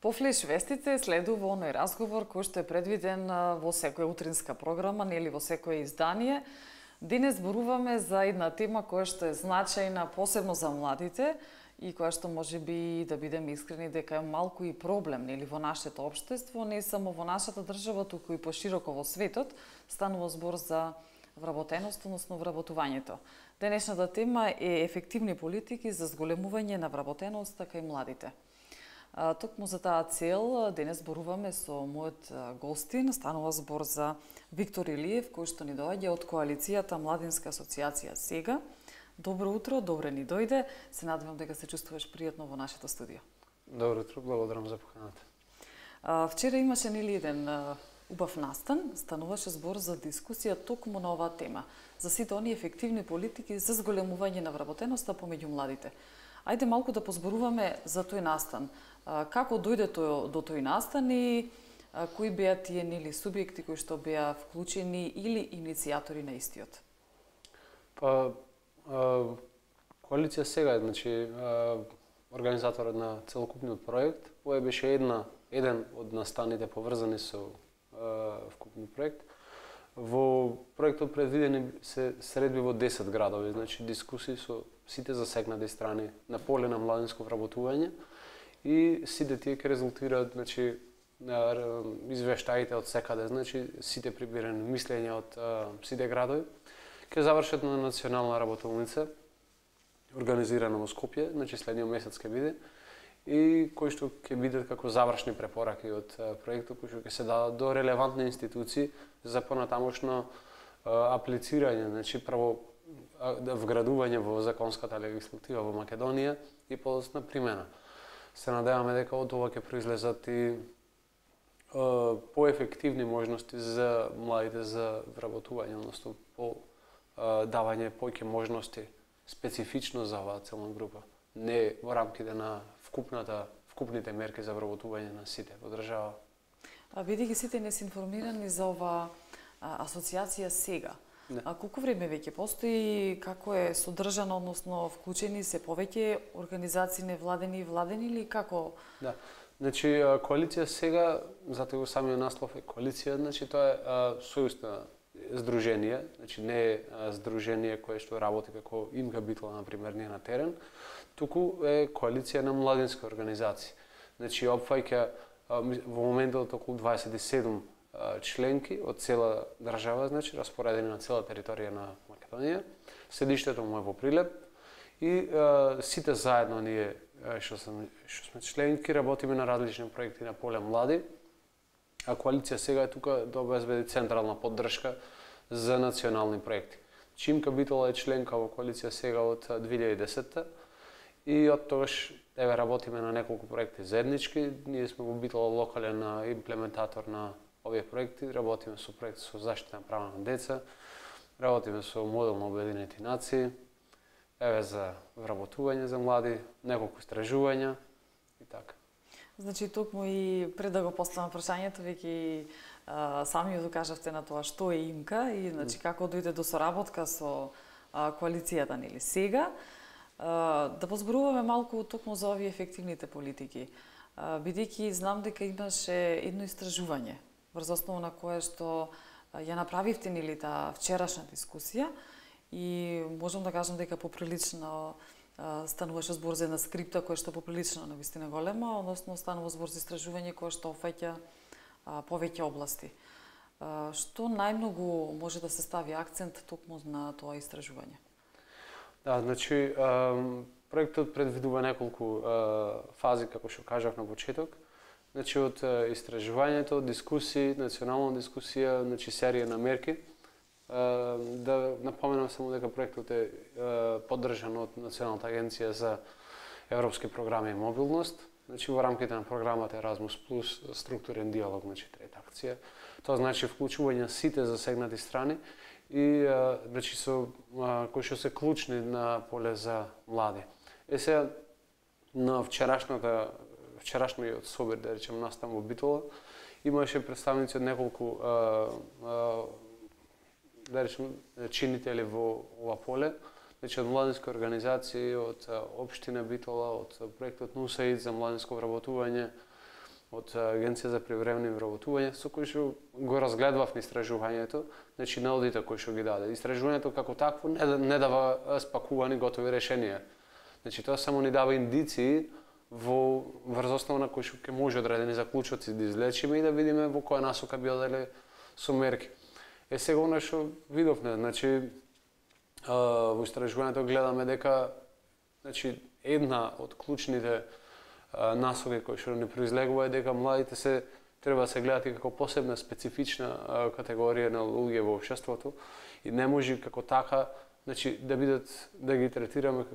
По флеш вестите следува оној разговор кој што е предвиден во секоја утринска програма, нели во секое издание. Денес зборуваме за една тема која што е значајна посебно за младите и која што можеби, да бидеме искрени, дека е малку и проблем нели во нашето општество, не само во нашата држава, туку и пошироко во светот. Станува збор за вработеност, односно вработувањето. Денешната тема е ефективни политики за зголемување на вработеноста кај младите. Токму за таа цел денес зборуваме со мојот гостин. Станува збор за Виктор Илиев, кој што ни доаѓа од коалицијата Младинска асоциација Сега. Добро утро, добре ни дојде. Се надевам дека се чувствуваш пријатно во нашето студио. Добро утро, благодарам за поканата. Вчера имаше нели еден убав настан, стануваше збор за дискусија токму на оваа тема, за сите оние ефективни политики за зголемување на вработеноста помеѓу младите. Ајде малку да позборуваме за тој настан. Како дојде до тој настан и кои беа тие нели субјекти кои што беа вклучени или иницијатори на истиот? Коалиција Сега, значи организаторот на целокупниот проект, кој беше еден од настаните поврзани со вкупниот проект. Во проектот предвидени се средби во 10 градови, значи дискусии со сите засегнати страни на поле на младинско вработување и сите тие ќе резултираат, значи извештаите од секаде, значи сите прибирани мислења од сите градови ќе завршат на национална работилница организирана во Скопје, значи следниот месец ќе биде, и кои што ќе бидат како завршни препораки од проектот кои што ќе се дадат до релевантни институции за понатамошно аплицирање, значи прво вградување во законската легислатива во Македонија и подоцна примена. Се надеваме дека од ова ќе произлезат и поефективни можности за младите за вработување, односно по давање повеќе можности специфично за оваа целна група, не во рамките на вкупните мерки за вработување на сите во држава. Бидејќи сите не се информирани за оваа асоциација Сега, колку време веќе постои, како е содржана, односно вклучени се повеќе организации невладени и владени или како? Да. Значи коалиција Сега, затоа самиот наслов е коалиција, значи тоа е сојузно здружение, значи не е здружение кое што работи како имка битла на пример ние на терен, туку е коалиција на младински организации. Значи опфаќа во моментот околу 27 членки од цела држава, значи распоредени на цела територија на Македонија. Седиштето му е во Прилеп и сите заедно ние што сме членки работиме на различни проекти на поле млади. А коалиција Сега е тука да обезбеди централна поддршка за национални проекти. Чимка Битола е членка во коалиција Сега од 2010 и од тогаш работиме на неколку проекти заеднички. Ние сме во Битола локален имплементатор на овие проекти, работиме со проекти со заштита на права на деца, работиме со модел на Обединети нации, за вработување за млади, неколку истражувања и така. Значи, токму и пред да го поставам прашањето, веќе сами докажавте на тоа што е имка и значи како дојде до соработка со коалицијата нели Сега. Да позборуваме малку токму за овие ефективните политики. Бидејќи знам дека имаше едно истражување врз основа на кое што ја направивте нели таа вчерашна дискусија и можам да кажам дека поприлично стануваше збор за една скрипта која што поприлично навистина голема, односно станува збор за истражување кое што опфаќа повеќе области. Што најмногу може да се стави акцент токму на тоа истражување? Да, значи проектот предвидува неколку фази, како што кажав на почеток. Значи од истражувањето, дискусии, национална дискусија, значи серија на мерки. Да напоменам само дека проектот е поддржан од Националната агенција за европски програми и мобилност. Значи во рамките на програмата Erasmus Plus структурен диалог, значи трета акција. Тоа значи вклучување сите засегнати страни и значи со кои што се клучни на поле за млади. Сега на вчерашниот собир, да речем, настан во Битола, имаше представници од неколку да речем чинители во ова поле, значи од младински организации, од општина Битола, од проектот НУСАИД за младинско вработување, од Агенција за привремени вработување, со кој што го разгледавме истражувањето, значи на аудита кој што ги даде. Истражувањето како такво не дава спакувани готови решенија. Значи тоа само ни дава индиции врз основа на кој што ќе може одредени заклучоци да извлечиме и да видиме во која насока би оделе со мерки. Сега она што видовме, значи во истражувањето гледаме дека значи една од клучните насоки кои што не произлегува е дека младите треба да се гледат и како посебна специфична категорија на луѓе во општеството и не може како така значи да ги третираме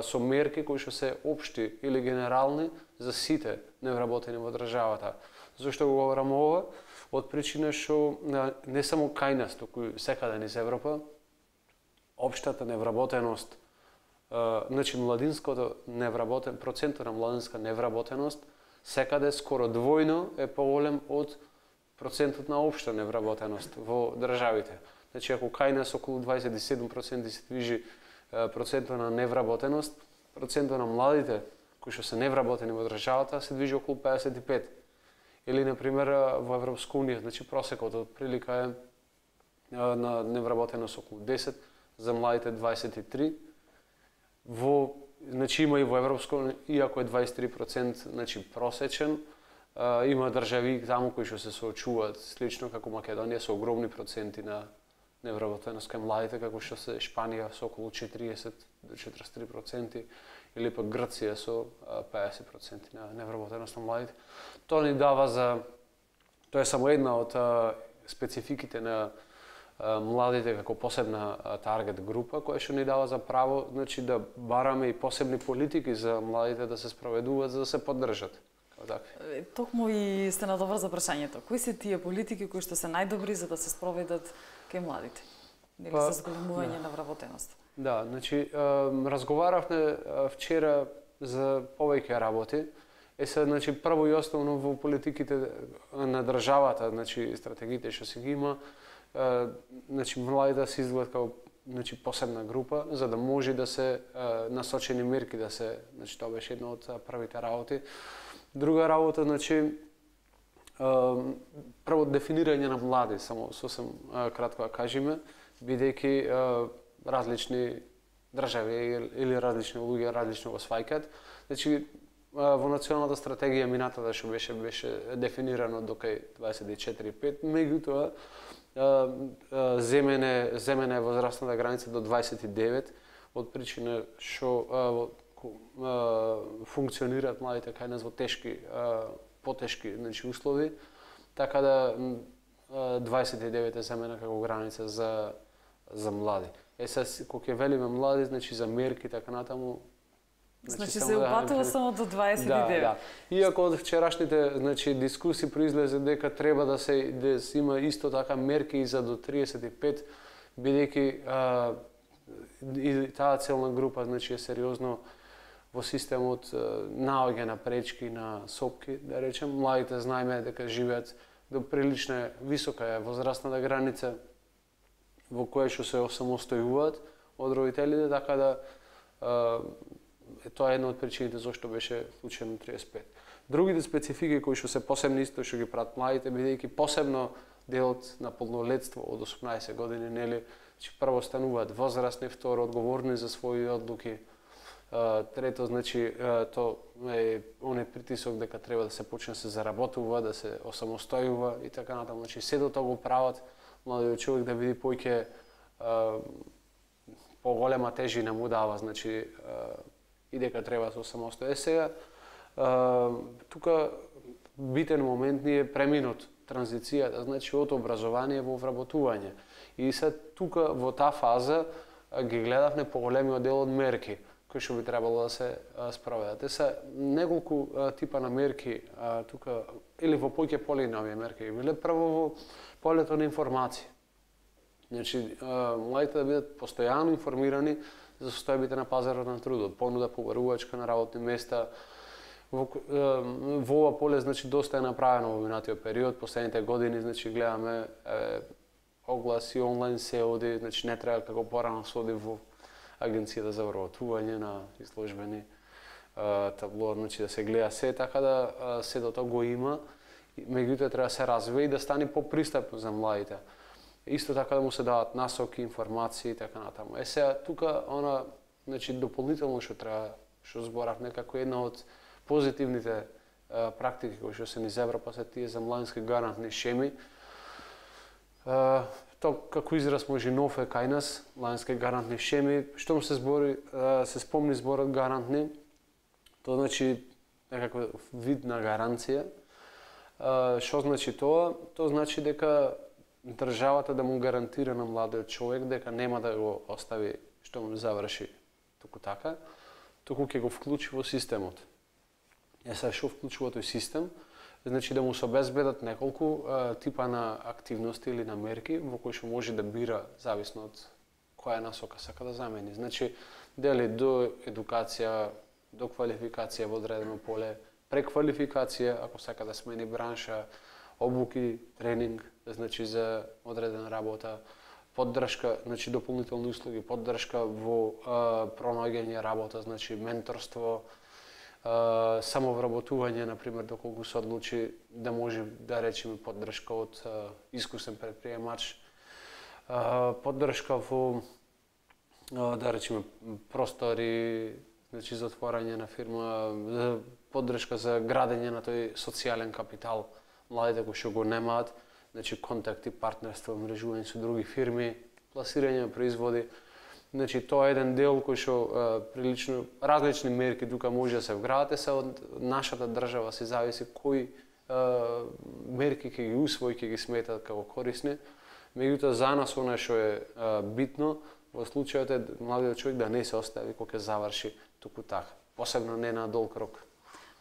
со мерки кои што се општи или генерални за сите невработени во државата. Зошто го говорам ова? Од причина што не само кај нас, туку секаде низ Европа, општата невработеност, значи младинското процентот на младинска невработеност секаде скоро двојно е поголем од процентот на општа невработеност во државите. Значи ако кај нас околу 27% се движи процентот на невработеност, процентот на младите кои што се невработени во државата се движи околу 55. Или на пример во Европска унија, значи просекот од прилика е на невработеност околу 10, за младите 23. Значи има и во Европска унија, иако е 23%, значи просечен, има држави таму кои што се соочуваат слично како Македонија со огромни проценти на невработеност кај младите, како што се Шпанија со околу 40 до 43%, или пак Грција со 50% на невработеност на младите. Тоа ни дава тоа е само една од спецификите на младите како посебна таргет група, која што ни дава за право значи да бараме и посебни политики за младите да се спроведуваат за да се поддржат. Токму и сте на добро за прашањето. Кои се тие политики кои што се најдобри за да се спроведат кај младите? Нели за зголемување на вработеност? Да, значи разговаравме вчера за повеќе работи. Значи прво и основно во политиките на државата, значи стратегиите што се ги има, значи младите се изгледат како значи посебна група за да може да се насочени мерки да се, значи тоа беше една од првите работи. Друга работа, значи прво дефинирање на млади, само сосем кратко да кажеме, бидејќи различни држави или различни луѓе различно го сваќаат. Значи во националната стратегија минатата што беше дефинирано до кај 24-5, меѓутоа земена е возрастната граница до 29 од причина што функционираат младите кај нас во потешки значи услови, така да 29 е земена како граница за млади. Сега кога ќе велиме млади, значи за мерки така натаму. Значи се упатува само до 29. Да. Иако од вчерашните значи дискусии произлезе дека треба да се има исто така мерки и за до 35, бидејќи и таа целна група значи е сериозно во системот наоѓа на пречки, на сопки, да речем. Младите знаеме дека живеат до прилична висока возрастната граница во која што се осамостојуваат од родителите, така да тоа е една од причините зашто беше вклучено 35. Другите специфики кои што се посебни исто што ги прават младите, бидејќи посебно делот на полнолетство од 18 години, нели, че прво стануваат возрастни, второ одговорни за своји одлуки, трето, значи, тоа е оној притисок дека треба да се почне се заработува, да се осамостојува и така натаму. Значи, сето тоа го прават младиот човек да види поќе поголема тежина му дава, значи, и дека треба да се осамостои. Сега, тука битен момент ни е преминот транзицијата, значи од образование во вработување. И се тука во таа фаза ги гледавме поголемиот дел од мерки кои што би требало да се спроведат. Се неколку типа на мерки тука или во поќе поле на овие мерки биле прво во полето на информација. Значи младите да бидат постојано информирани за состојбите на пазарот на трудот, понуда побарувачка на работни места. Во ова поле значи доста е направено во минатиот период, последните години значи гледаме огласи, онлайн се оди, значи не треба како порано се оди во Агенцијата за вработување на изложбени табло, значи да се гледа се, така да сето тоа го има, меѓутоа треба да се развие и да стане попристапно за младите. Исто така да му се дават насоки, информации и така натаму. Сега тука значи дополнително што зборав некако една од позитивните практики кои што се низ Европа се тие за младински гарантни шеми. Тоа како израз може нов е кај нас, младински гарантни шеми. Штом се спомни зборот гарантни, тоа значи некаква вид на гаранција. Што значи тоа? Тоа значи дека државата да му гарантира на младиот човек дека нема да го остави штом заврши туку така, туку ќе го вклучи во системот. Сега што вклучува тој систем? Значи да му се обезбедат неколку типа на активности или на мерки во кои што може да бира зависно од која насока сака да замени. Значи дали до едукација, до квалификација во одредено поле, преквалификација ако сака да смени бранша, обуки, тренинг, значи за одредена работа, поддршка, значи дополнителни услуги, поддршка во пронаоѓање работа, значи менторство, самовработување, например, доколку се одлучи да може да речеме поддршка од искусен предприемач, поддршка во да речеме простори, значи за отворање на фирма, поддршка за градење на тој социјален капитал, младите кои што го немаат, значи контакти, партнерство, мрежување со други фирми, пласирање на производи. Значи тоа е еден дел кој што прилично различни мерки тука може да се вградат, се од нашата држава се зависи кои мерки ќе ги усвои, ќе ги сметат како корисни. Меѓутоа за нас она што е битно во случајот е младиот човек да не се остави кога ќе заврши туку така, посебно не на долг рок.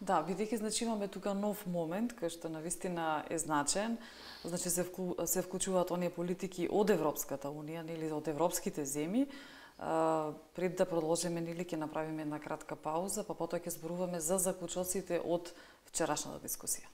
Да, бидејќи значи имаме тука нов момент кој што навистина е значен, значи се вклучуваат оние политики од Европската унија или од европските земји. Пред да продолжиме, нели ќе направиме една кратка пауза, па потоа ќе зборуваме за заклучоците од вчерашната дискусија.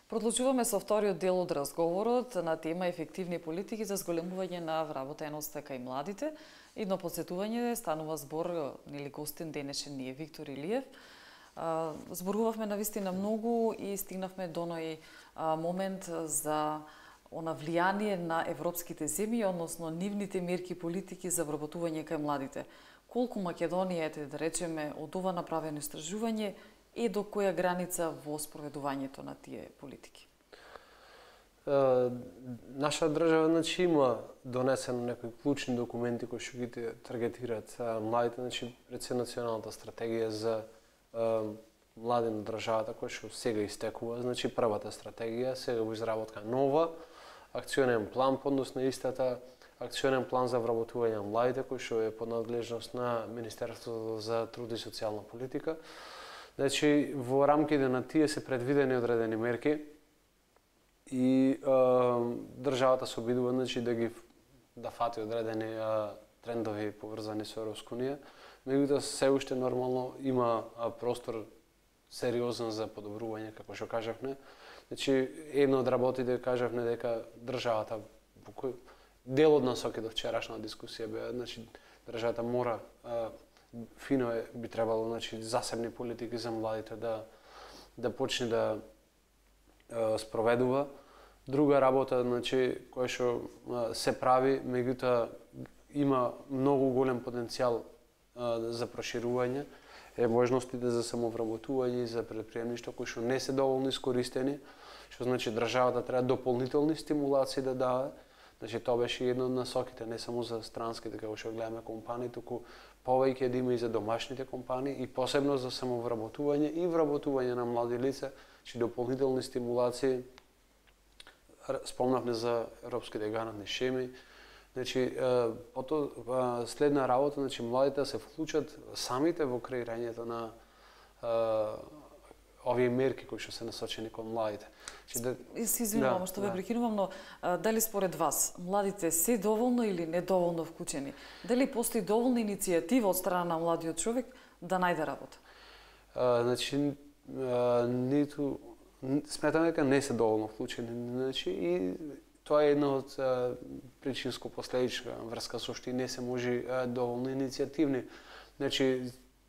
Продолжуваме со вториот дел од разговорот на тема ефективни политики за зголемување на вработеноста кај младите. Едно подсетување, станува збор, нели гостин денешен ни е Виктор Илиев. Зборувавме навистина многу и стигнавме до оној момент за она влијание на европските земји, односно нивните мерки политики за вработување кај младите. Колку Македонија е, да речеме, од ова направено истражување и до која граница во спроведувањето на тие политики? Наша држава има донесено некои клучни документи кои што ги таргетираат младите, пред се националната стратегија за млади на државата која што сега истекува, првата стратегија, сега во изработка нова, акционен план подносно истата, акционен план за вработување на младите кој што е под надлежност на Министерството за труд и социјална политика. Во рамките на тие се предвидени одредени мерки и државата се обидува да фати одредени трендови поврзани со Европска унија. Меѓутоа се уште нормално има простор сериозен за подобрување, како што кажавме. Едно од работите кажавме дека државата, дел од насоките од вчерашна дискусија беа, државата мора фино би требало засебни политики за младите да почне да спроведува. Друга работа која што се прави, меѓутоа има многу голем потенцијал за проширување, е можностите за самовработување и за предприемништво кои што не се доволно искористени, што значи државата треба дополнителни стимулации да дава. Тоа беше една од насоките, не само за странските, како што гледаме компании, туку повеќе да има и за домашните компании и посебно за самовработување и вработување на млади лица, дополнителни стимулации. Спомнавме за европските гарантни шеми. Следна работа, младите се вклучат самите во креирањето на овие мерки кои што се насочени кон младите. Се извинувам што ве прекинувам, но дали според вас младите се доволно или недоволно вклучени? Дали постои доволна иницијатива од страна на младиот човек да најде работа? Сметам дека не се доволно вклучени, и тоа е една од причинско-последична врска со што и не се може доволно иницијативни.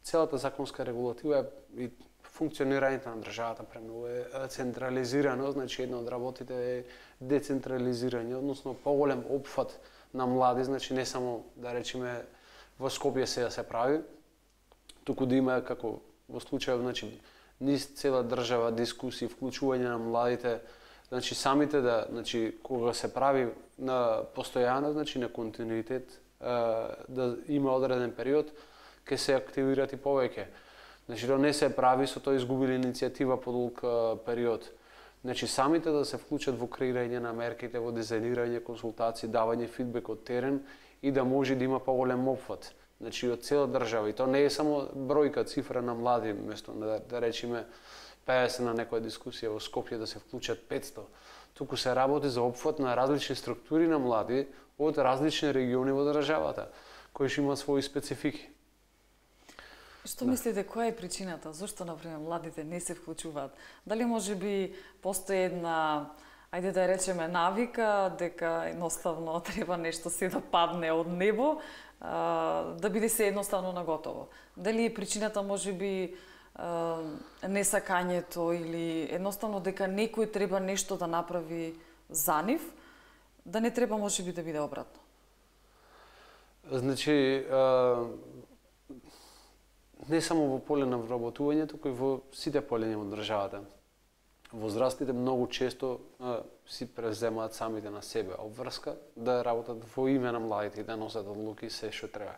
Целата законска регулатива и функционирањето на државата премногу е централизирано, една од работите е децентрализирање, односно поголем опфат на млади, не само да речеме во Скопје сега се прави, туку да има како во случајот низ цела држава дискусии, вклучување на младите, самите кога се прави на постојано, на континуитет, да има одреден период, ќе се активират и повеќе. Тоа не се прави, со тоа изгубили иницијатива по долг период. Самите да се вклучат во креирање на мерките, во дизајнирање, консултации, давање фидбек од терен и да може да има поголем опфат. Од цела држава. И тоа не е само бројка, цифра на млади, место да речеме 50 на некоја дискусија во Скопје да се вклучат 500. Туку се работи за опфат на различни структури на млади од различни региони во државата, кои што имаат своји специфики. Што мислите, која е причината? Зошто, например, младите не се вклучуваат? Дали може би постои една, ајде да речеме, навика, дека едноставно треба нешто се да падне од небо, да биде се едноставно наготово? Дали е причината може би несакањето или едноставно дека некој треба нешто да направи за нив, да не треба може би да биде обратно? Не само во поле на вработувањето, туку и во сите полења во државата. Возрастните многу често си преземаат самите на себе обврска да работат во име на младите и да носат одлуки се што треба.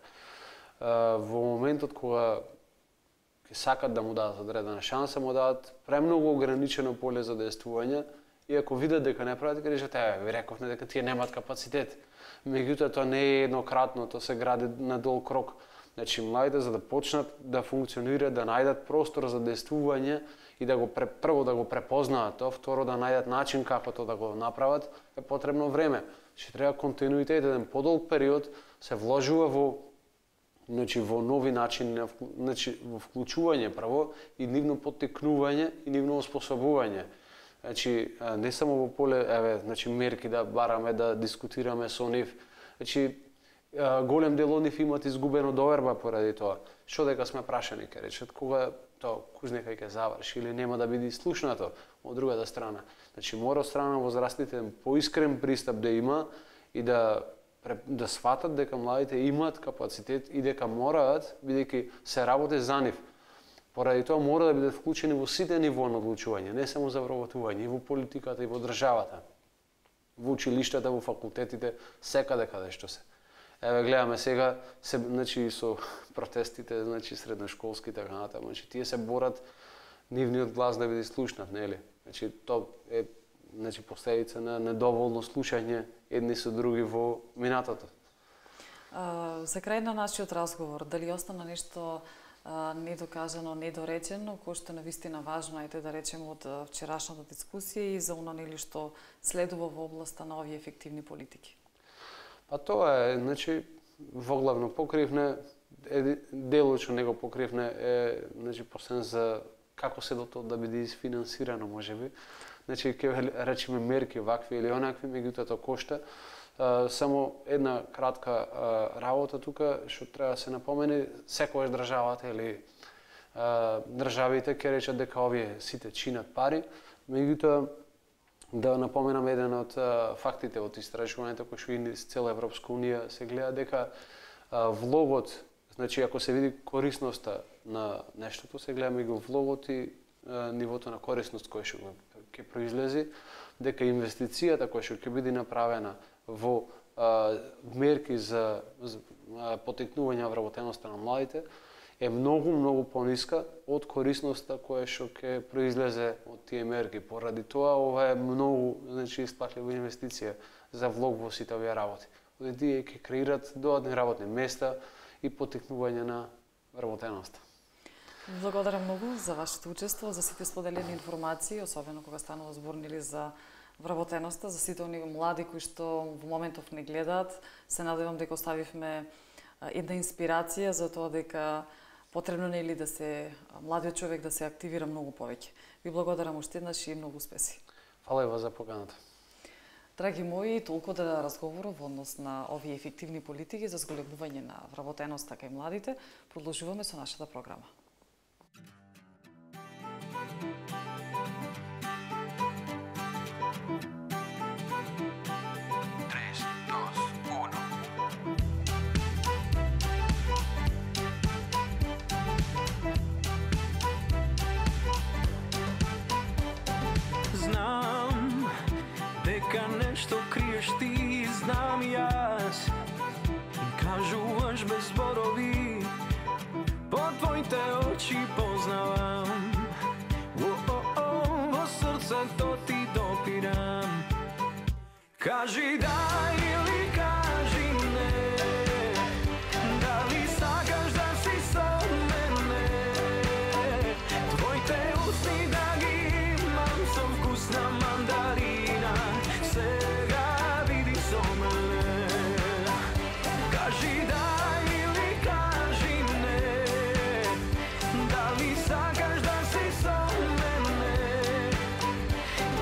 Во моментот кога ќе сакат да му дадат одредена шанса, му дадат премногу ограничено поле за действување и ако видат дека не прават, ќе речат, ви рековме дека тие немаат капацитет. Меѓутоа тоа не е еднократно, тоа се гради на долг рок. Младите за да почнат да функционираат, да најдат простор за действување и да прво да го препознаат тоа, второ да најдат начин како тоа да го направат, е потребно време. Треба континуитет, еден подолг период се вложува во нови начини, во вклучување прво и нивно поттикнување и нивно оспособување. Значи не само во поле, значи мерки да бараме, да дискутираме со нив. Значи голем дел од нив имаат изгубено доверба поради тоа. Што дека сме прашани, ке речат, кога тоа кузнека ќе заврши или нема да биде слушнато од другата страна. Значи мора од страна на возрастните поискрен пристап да има и да сватат дека младите имаат капацитет и дека мораат, бидејќи се работи за нив. Поради тоа мора да бидат вклучени во сите нивоа на одлучување, не само за вработување, и во политиката, и во државата, во училиштата, во факултетите, секаде каде што се. Еве гледаме сега значи со протестите, значи средношколски така натаму, значи тие се борат нивниот глас да биде слушнат, нели? Значи тоа е значи последица на недоволно слушање едни со други во минатото. За крај на нашиот разговор, дали остана нешто недокажано, недоречено, кој што навистина важно е да речеме од вчерашната дискусија и за она нели што следува во областа на овие ефективни политики? Па тоа е, значи, воглавно покривне, делочно него покривне е, значи, посебно за како се до тоа да биде изфинансирано, можеби. Значи, ќе речеме мерки вакви или онакви, меѓутоа тоа кошта. Само една кратка работа тука, што треба да се напомене, секогаш државата или државите ќе речат дека овие сите чинат пари, меѓутоа да напоменам еден од фактите од истражувањето кој што и цела Европска унија се гледа дека влогот, значи ако се види корисноста на нештото, се гледа меѓу влогот и нивото на корисност кој што ќе произлези, дека инвестицијата која што ќе биде направена во мерки за потекнување на вработеноста на младите е многу пониска од корисноста која што ќе произлезе од тие мерки. Поради тоа ова е многу, значи, исплатлива инвестиција за влог во сите овие работи. Оде тие ќе креират додатни работни места и потекнување на вработеноста. Благодарам многу за вашето учество, за сите споделени информации, особено кога станува збор нели за вработеноста, за сите оние млади кои што во моментов не гледаат. Се надевам дека оставивме една инспирација за тоа дека потребно нели да се младиот човек да се активира многу повеќе. Ви благодарам уште еднаш и многу успеси. Фала и вас за поканата. Драги мои, толку да разговорам во однос на овие ефективни политики за зголемување на вработеноста кај младите, продолжуваме со нашата програма. Нешто криеш ти, знам јас. Кажуваш без зборови, по твоите очи познавам. Во срцето ти допирам. Кажи да или кажи не, дали сакаш да си со мене. Твоите усни да ги имам со вкус на мандарина. Сега види со мене. Кажи да или кажи не, дали сакаш да си со мене.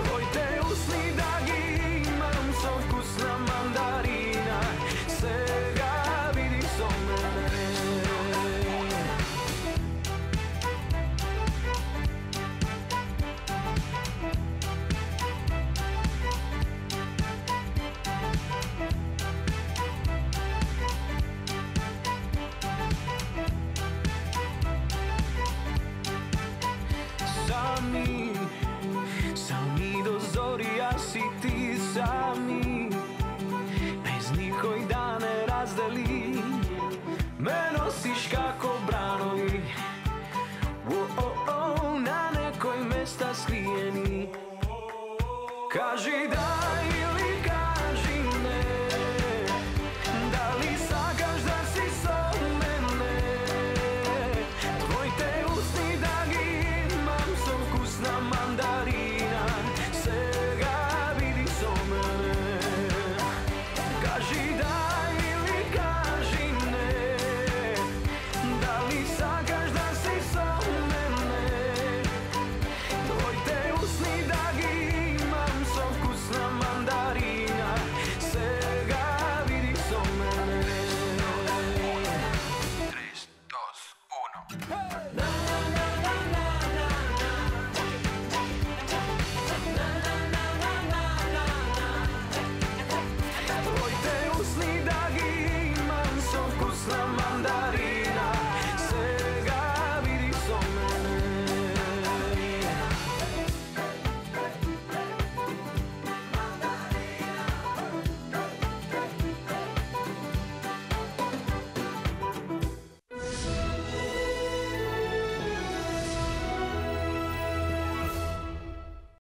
Твоите усни да ги имам со вкус на мандарина. Сега види со мене. Sami do zori, a si ti sam.